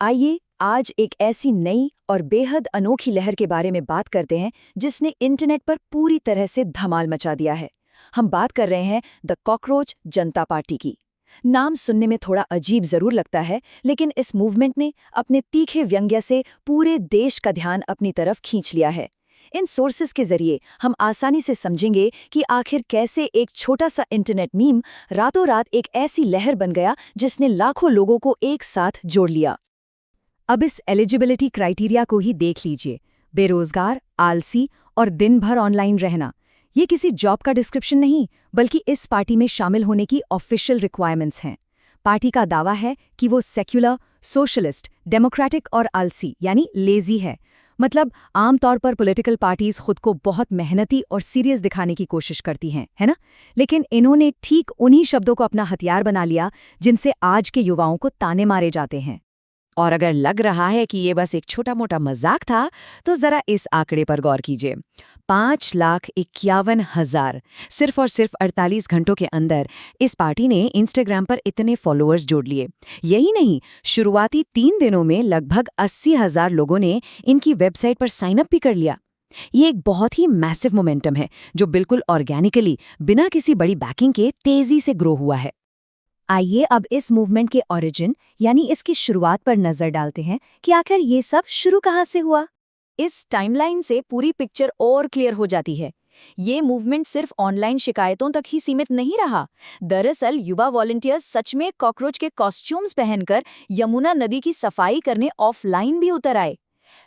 आइए आज एक ऐसी नई और बेहद अनोखी लहर के बारे में बात करते हैं जिसने इंटरनेट पर पूरी तरह से धमाल मचा दिया है। हम बात कर रहे हैं द कॉकरोच जनता पार्टी की। नाम सुनने में थोड़ा अजीब जरूर लगता है, लेकिन इस मूवमेंट ने अपने तीखे व्यंग्य से पूरे देश का ध्यान अपनी तरफ खींच लिया है। इन सोर्सेस के जरिए हम आसानी से समझेंगे कि आखिर कैसे एक छोटा सा इंटरनेट मीम रातों रात एक ऐसी लहर बन गया जिसने लाखों लोगों को एक साथ जोड़ लिया। अब इस एलिजिबिलिटी क्राइटेरिया को ही देख लीजिए। बेरोजगार, आलसी और दिन भर ऑनलाइन रहना, ये किसी जॉब का डिस्क्रिप्शन नहीं, बल्कि इस पार्टी में शामिल होने की ऑफिशियल रिक्वायरमेंट्स हैं। पार्टी का दावा है कि वो सेक्युलर, सोशलिस्ट, डेमोक्रेटिक और आलसी यानी लेजी है। मतलब आमतौर पर पॉलिटिकल पार्टीज खुद को बहुत मेहनती और सीरियस दिखाने की कोशिश करती हैं, है ना? लेकिन इन्होंने ठीक उन्हीं शब्दों को अपना हथियार बना लिया जिनसे आज के युवाओं को ताने मारे जाते हैं। और अगर लग रहा है कि ये बस एक छोटा मोटा मजाक था, तो जरा इस आंकड़े पर गौर कीजिए। 5,51,000 सिर्फ और सिर्फ 48 घंटों के अंदर इस पार्टी ने इंस्टाग्राम पर इतने फॉलोअर्स जोड़ लिए। यही नहीं, शुरुआती 3 दिनों में लगभग 80,000 लोगों ने इनकी वेबसाइट पर साइन अप भी कर लिया। ये एक बहुत ही मैसिव मोमेंटम है जो बिल्कुल ऑर्गेनिकली, बिना किसी बड़ी बैकिंग के तेजी से ग्रो हुआ है। आइए अब इस मूवमेंट के ओरिजिन यानी इसकी शुरुआत पर नजर डालते हैं कि आखिर ये सब शुरू कहाँ से हुआ। इस टाइमलाइन से पूरी पिक्चर और क्लियर हो जाती है। ये मूवमेंट सिर्फ ऑनलाइन शिकायतों तक ही सीमित नहीं रहा। दरअसल युवा वॉलंटियर्स सच में कॉकरोच के कॉस्ट्यूम्स पहनकर यमुना नदी की सफाई करने ऑफलाइन भी उतर आए।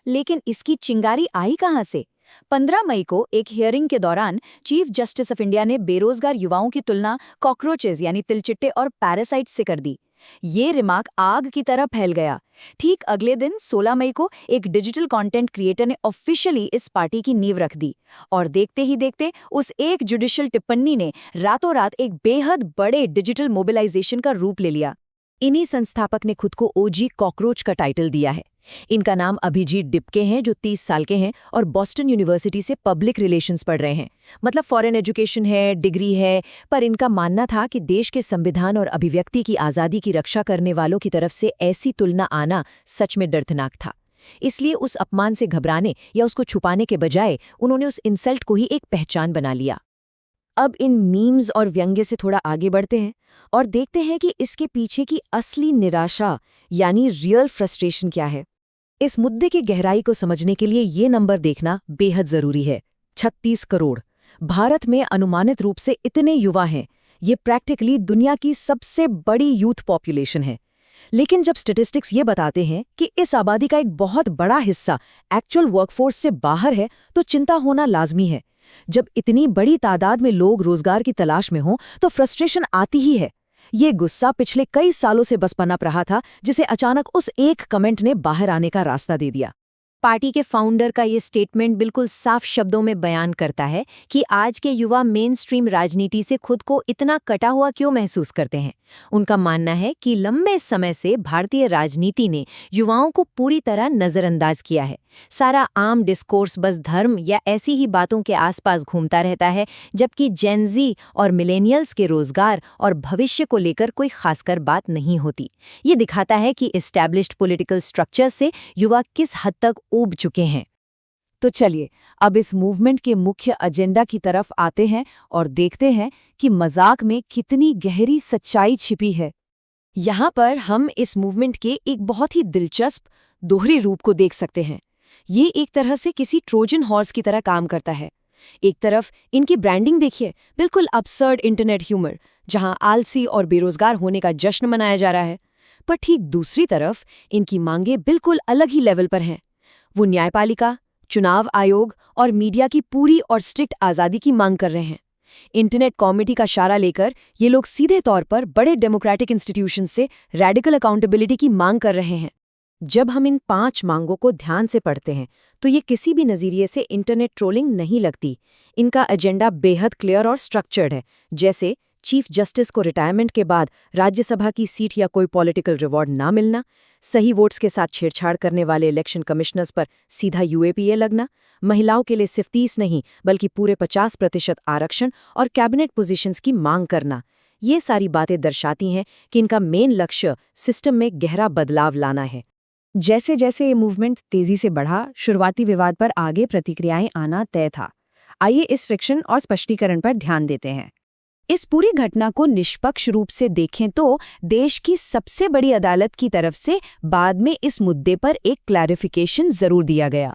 लेकिन इसकी चिंगारी आई कहाँ से? 15 मई को एक हियरिंग के दौरान चीफ जस्टिस ऑफ इंडिया ने बेरोजगार युवाओं की तुलना कॉकरोचेज यानी तिलचिट्टे और पैरासाइट्स से कर दी। ये रिमार्क आग की तरह फैल गया। ठीक अगले दिन 16 मई को एक डिजिटल कंटेंट क्रिएटर ने ऑफिशियली इस पार्टी की नींव रख दी। और देखते ही देखते उस एक जुडिशियल टिप्पणी ने रातों रात एक बेहद बड़े डिजिटल मोबिलाइजेशन का रूप ले लिया। इन्हीं संस्थापक ने खुद को ओजी कॉकरोच का टाइटल दिया है। इनका नाम अभिजीत डिपके हैं, जो 30 साल के हैं और बॉस्टन यूनिवर्सिटी से पब्लिक रिलेशंस पढ़ रहे हैं। मतलब फॉरेन एजुकेशन है, डिग्री है, पर इनका मानना था कि देश के संविधान और अभिव्यक्ति की आज़ादी की रक्षा करने वालों की तरफ से ऐसी तुलना आना सच में दर्दनाक था। इसलिए उस अपमान से घबराने या उसको छुपाने के बजाय उन्होंने उस इंसल्ट को ही एक पहचान बना लिया। अब इन मीम्स और व्यंग्य से थोड़ा आगे बढ़ते हैं और देखते हैं कि इसके पीछे की असली निराशा यानी रियल फ्रस्ट्रेशन क्या है। इस मुद्दे की गहराई को समझने के लिए ये नंबर देखना बेहद जरूरी है। 36 करोड़। भारत में अनुमानित रूप से इतने युवा हैं। ये प्रैक्टिकली दुनिया की सबसे बड़ी यूथ पॉपुलेशन है। लेकिन जब स्टैटिस्टिक्स ये बताते हैं कि इस आबादी का एक बहुत बड़ा हिस्सा एक्चुअल वर्कफोर्स से बाहर है, तो चिंता होना लाजमी है। जब इतनी बड़ी तादाद में लोग रोजगार की तलाश में हों, तो फ्रस्ट्रेशन आती ही है। ये गुस्सा पिछले कई सालों से बस पनप रहा था, जिसे अचानक उस एक कमेंट ने बाहर आने का रास्ता दे दिया। पार्टी के फाउंडर का ये स्टेटमेंट बिल्कुल साफ शब्दों में बयान करता है कि आज के युवा मेन स्ट्रीम राजनीति से खुद को इतना कटा हुआ क्यों महसूस करते हैं। उनका मानना है कि लंबे समय से भारतीय राजनीति ने युवाओं को पूरी तरह नजरअंदाज किया है। सारा आम डिस्कोर्स बस धर्म या ऐसी ही बातों के आसपास घूमता रहता है, जबकि जेनजी और मिलेनियल्स के रोजगार और भविष्य को लेकर कोई खासकर बात नहीं होती। ये दिखाता है कि एस्टैब्लिश्ड पॉलिटिकल स्ट्रक्चर से युवा किस हद तक ऊब चुके हैं। तो चलिए अब इस मूवमेंट के मुख्य एजेंडा की तरफ आते हैं और देखते हैं कि मजाक में कितनी गहरी सच्चाई छिपी है। यहाँ पर हम इस मूवमेंट के एक बहुत ही दिलचस्प दोहरे रूप को देख सकते हैं। ये एक तरह से किसी ट्रोजन हॉर्स की तरह काम करता है। एक तरफ इनकी ब्रांडिंग देखिए, बिल्कुल absurd इंटरनेट ह्यूमर, जहां आलसी और बेरोजगार होने का जश्न मनाया जा रहा है। पर ठीक दूसरी तरफ इनकी मांगें बिल्कुल अलग ही लेवल पर हैं। वो न्यायपालिका, चुनाव आयोग और मीडिया की पूरी और स्ट्रिक्ट आज़ादी की मांग कर रहे हैं। इंटरनेट कॉमिटी का इशारा लेकर ये लोग सीधे तौर पर बड़े डेमोक्रेटिक इंस्टीट्यूशन से रैडिकल अकाउंटेबिलिटी की मांग कर रहे हैं। जब हम इन 5 मांगों को ध्यान से पढ़ते हैं, तो ये किसी भी नज़रिए से इंटरनेट ट्रोलिंग नहीं लगती। इनका एजेंडा बेहद क्लियर और स्ट्रक्चर्ड है, जैसे चीफ जस्टिस को रिटायरमेंट के बाद राज्यसभा की सीट या कोई पॉलिटिकल रिवॉर्ड ना मिलना, सही वोट्स के साथ छेड़छाड़ करने वाले इलेक्शन कमिश्नर्स पर सीधा यूएपीए लगना, महिलाओं के लिए सिर्फ 30 नहीं बल्कि पूरे 50% आरक्षण और कैबिनेट पोजीशंस की मांग करना। ये सारी बातें दर्शाती हैं कि इनका मेन लक्ष्य सिस्टम में गहरा बदलाव लाना है। जैसे जैसे ये मूवमेंट तेजी से बढ़ा, शुरुआती विवाद पर आगे प्रतिक्रियाएं आना तय था। आइए इस फ्रिक्शन और स्पष्टीकरण पर ध्यान देते हैं। इस पूरी घटना को निष्पक्ष रूप से देखें तो देश की सबसे बड़ी अदालत की तरफ से बाद में इस मुद्दे पर एक क्लैरिफिकेशन जरूर दिया गया।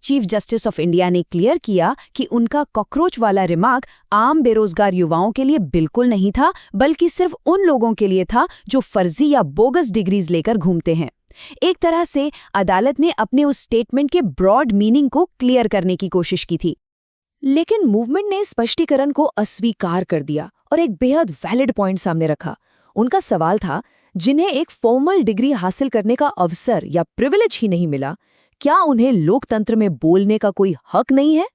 चीफ जस्टिस ऑफ इंडिया ने क्लियर किया कि उनका कॉकरोच वाला रिमार्क आम बेरोजगार युवाओं के लिए बिल्कुल नहीं था, बल्कि सिर्फ उन लोगों के लिए था जो फर्जी या बोगस डिग्रीज लेकर घूमते हैं। एक तरह से अदालत ने अपने उस स्टेटमेंट के ब्रॉड मीनिंग को क्लियर करने की कोशिश की थी। लेकिन मूवमेंट ने स्पष्टीकरण को अस्वीकार कर दिया और एक बेहद वैलिड पॉइंट सामने रखा। उनका सवाल था, जिन्हें एक फॉर्मल डिग्री हासिल करने का अवसर या प्रिविलेज ही नहीं मिला, क्या उन्हें लोकतंत्र में बोलने का कोई हक नहीं है?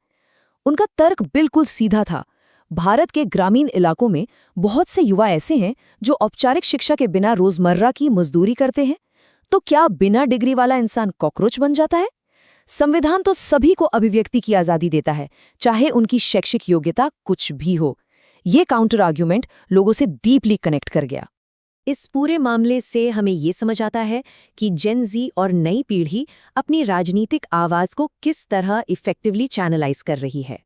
उनका तर्क बिल्कुल सीधा था। भारत के ग्रामीण इलाकों में बहुत से युवा ऐसे हैं जो औपचारिक शिक्षा के बिना रोजमर्रा की मजदूरी करते हैं। तो क्या बिना डिग्री वाला इंसान कॉकरोच बन जाता है? संविधान तो सभी को अभिव्यक्ति की आजादी देता है, चाहे उनकी शैक्षिक योग्यता कुछ भी हो। ये काउंटर आर्ग्यूमेंट लोगों से डीपली कनेक्ट कर गया। इस पूरे मामले से हमें ये समझ आता है कि जेन ज़ी और नई पीढ़ी अपनी राजनीतिक आवाज़ को किस तरह इफेक्टिवली चैनलाइज कर रही है।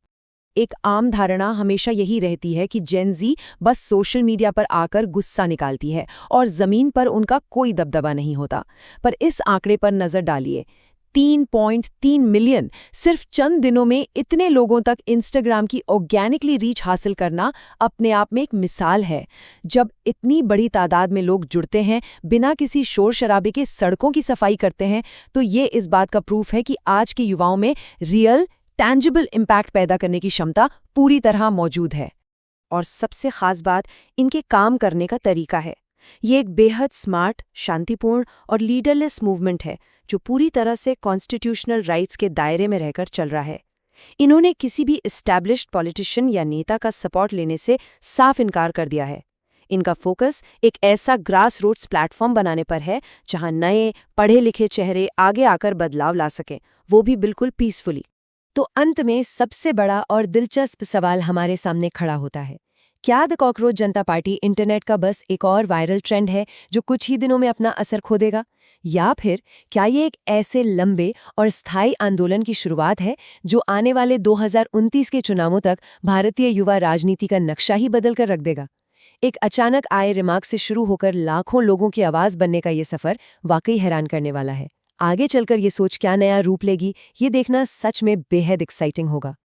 एक आम धारणा हमेशा यही रहती है कि जेन ज़ी बस सोशल मीडिया पर आकर गुस्सा निकालती है और ज़मीन पर उनका कोई दबदबा नहीं होता। पर इस आंकड़े पर नज़र डालिए, 3.3 मिलियन सिर्फ चंद दिनों में इतने लोगों तक इंस्टाग्राम की ऑर्गेनिकली रीच हासिल करना अपने आप में एक मिसाल है। जब इतनी बड़ी तादाद में लोग जुड़ते हैं, बिना किसी शोर शराबे के सड़कों की सफाई करते हैं, तो ये इस बात का प्रूफ है कि आज के युवाओं में रियल टैंजिबल इम्पैक्ट पैदा करने की क्षमता पूरी तरह मौजूद है। और सबसे खास बात इनके काम करने का तरीका है। ये एक बेहद स्मार्ट, शांतिपूर्ण और लीडरलेस मूवमेंट है जो पूरी तरह से कॉन्स्टिट्यूशनल राइट्स के दायरे में रहकर चल रहा है। इन्होंने किसी भी एस्टैब्लिश्ड पॉलिटिशियन या नेता का सपोर्ट लेने से साफ इनकार कर दिया है। इनका फोकस एक ऐसा ग्रास रूट्स प्लेटफॉर्म बनाने पर है जहां नए पढ़े लिखे चेहरे आगे आकर बदलाव ला सकें, वो भी बिल्कुल पीसफुली। तो अंत में सबसे बड़ा और दिलचस्प सवाल हमारे सामने खड़ा होता है, क्या the cockroach Janata party internet का बस एक और वायरल ट्रेंड है जो कुछ ही दिनों में अपना असर खो देगा, या फिर क्या ये एक ऐसे लंबे और स्थायी आंदोलन की शुरुआत है जो आने वाले 2029 के चुनावों तक भारतीय युवा राजनीति का नक्शा ही बदल कर रख देगा? एक अचानक आए रिमार्क से शुरू होकर लाखों लोगों की आवाज बनने का ये सफर वाकई हैरान करने वाला है। आगे चलकर ये सोच क्या नया रूप लेगी, ये देखना सच में बेहद एक्साइटिंग होगा।